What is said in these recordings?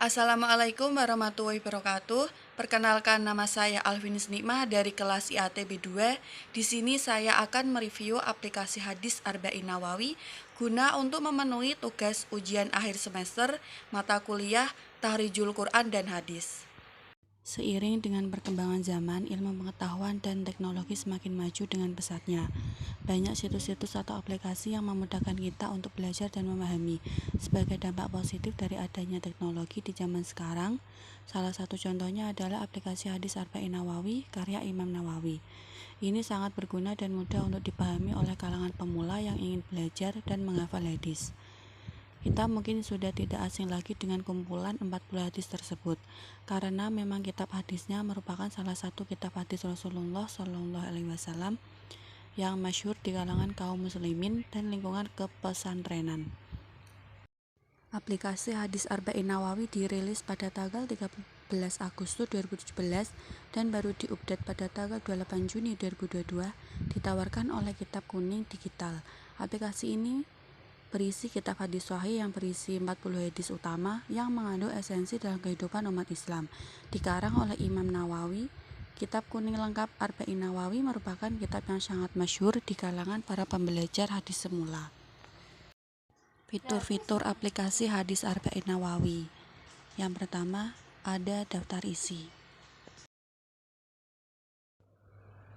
Assalamualaikum warahmatullahi wabarakatuh. Perkenalkan, nama saya Alvinis Nikmah dari kelas IATB 2. Di sini saya akan mereview aplikasi hadis Arba'in Nawawi guna untuk memenuhi tugas ujian akhir semester mata kuliah Tahrijul Quran dan Hadis. Seiring dengan perkembangan zaman, ilmu pengetahuan dan teknologi semakin maju dengan pesatnya. Banyak situs-situs atau aplikasi yang memudahkan kita untuk belajar dan memahami. Sebagai dampak positif dari adanya teknologi di zaman sekarang, salah satu contohnya adalah aplikasi hadis Arba'in Nawawi karya Imam Nawawi. Ini sangat berguna dan mudah untuk dipahami oleh kalangan pemula yang ingin belajar dan menghafal hadis. Kita mungkin sudah tidak asing lagi dengan kumpulan 40 hadis tersebut, karena memang kitab hadisnya merupakan salah satu kitab hadis Rasulullah Shallallahu Alaihi Wasallam yang masyhur di kalangan kaum muslimin dan lingkungan kepesantrenan. Aplikasi hadis Arba'in Nawawi dirilis pada tanggal 13 Agustus 2017 dan baru diupdate pada tanggal 28 Juni 2022, ditawarkan oleh Kitab Kuning Digital. Aplikasi ini berisi kitab hadis sahih yang berisi 40 hadis utama yang mengandung esensi dalam kehidupan umat Islam. Dikarang oleh Imam Nawawi, Kitab Kuning Lengkap Arba'in Nawawi merupakan kitab yang sangat masyhur di kalangan para pembelajar hadis semula. Fitur-fitur aplikasi hadis Arba'in Nawawi. Yang pertama, ada daftar isi.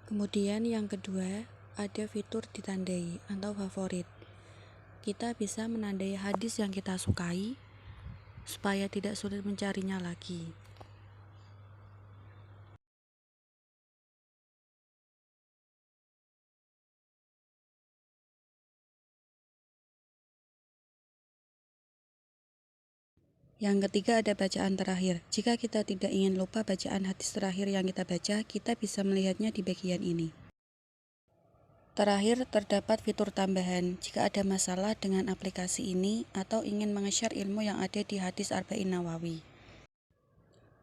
Kemudian yang kedua, ada fitur ditandai atau favorit. Kita bisa menandai hadis yang kita sukai supaya tidak sulit mencarinya lagi. Yang ketiga, ada bacaan terakhir. Jika kita tidak ingin lupa bacaan hadis terakhir yang kita baca, kita bisa melihatnya di bagian ini. Terakhir, terdapat fitur tambahan. Jika ada masalah dengan aplikasi ini atau ingin menge-share ilmu yang ada di hadis Arba'in Nawawi.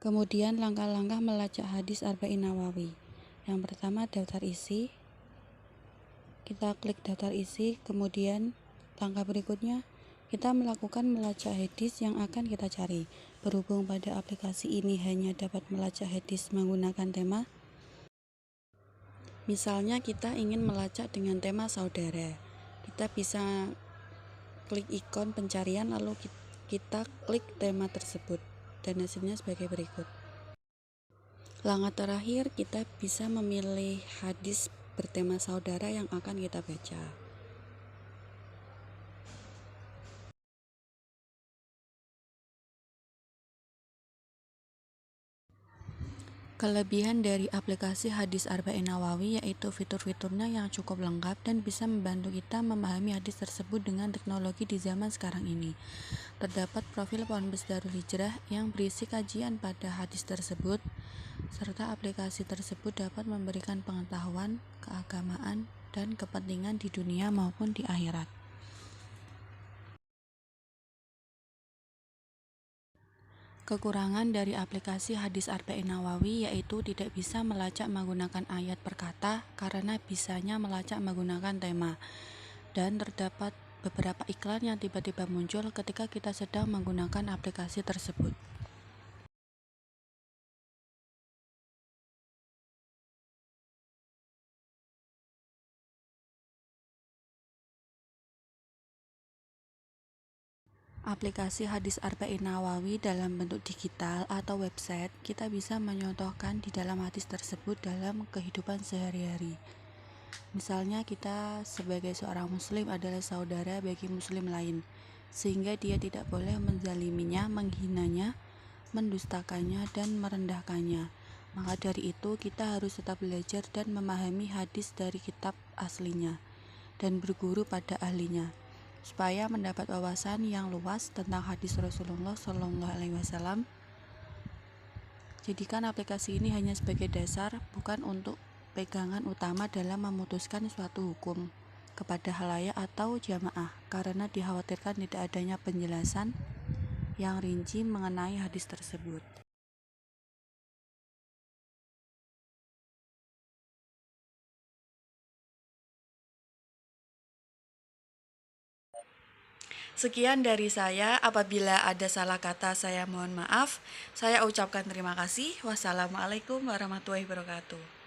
Kemudian langkah-langkah melacak hadis Arba'in Nawawi. Yang pertama, daftar isi. Kita klik daftar isi, kemudian langkah berikutnya kita melakukan melacak hadis yang akan kita cari. Berhubung pada aplikasi ini hanya dapat melacak hadis menggunakan tema, misalnya kita ingin melacak dengan tema saudara, kita bisa klik ikon pencarian lalu kita klik tema tersebut dan hasilnya sebagai berikut. Langkah terakhir, kita bisa memilih hadis bertema saudara yang akan kita baca. Kelebihan dari aplikasi hadis Arba'in Nawawi yaitu fitur-fiturnya yang cukup lengkap dan bisa membantu kita memahami hadis tersebut dengan teknologi di zaman sekarang ini. Terdapat profil Ponpes Darul Hijrah yang berisi kajian pada hadis tersebut, serta aplikasi tersebut dapat memberikan pengetahuan, keagamaan, dan kepentingan di dunia maupun di akhirat. Kekurangan dari aplikasi hadis Arba'in Nawawi yaitu tidak bisa melacak menggunakan ayat per kata karena bisanya melacak menggunakan tema, dan terdapat beberapa iklan yang tiba-tiba muncul ketika kita sedang menggunakan aplikasi tersebut. Aplikasi hadis Arba'in Nawawi dalam bentuk digital atau website, kita bisa menyontohkan di dalam hadis tersebut dalam kehidupan sehari-hari. Misalnya kita sebagai seorang muslim adalah saudara bagi muslim lain, sehingga dia tidak boleh menzaliminya, menghinanya, mendustakannya, dan merendahkannya. Maka dari itu kita harus tetap belajar dan memahami hadis dari kitab aslinya dan berguru pada ahlinya, supaya mendapat wawasan yang luas tentang hadis Rasulullah Shallallahu Alaihi Wasallam. Jadikan aplikasi ini hanya sebagai dasar, bukan untuk pegangan utama dalam memutuskan suatu hukum kepada khalayak atau jamaah, karena dikhawatirkan tidak adanya penjelasan yang rinci mengenai hadis tersebut. Sekian dari saya. Apabila ada salah kata, saya mohon maaf. Saya ucapkan terima kasih. Wassalamualaikum warahmatullahi wabarakatuh.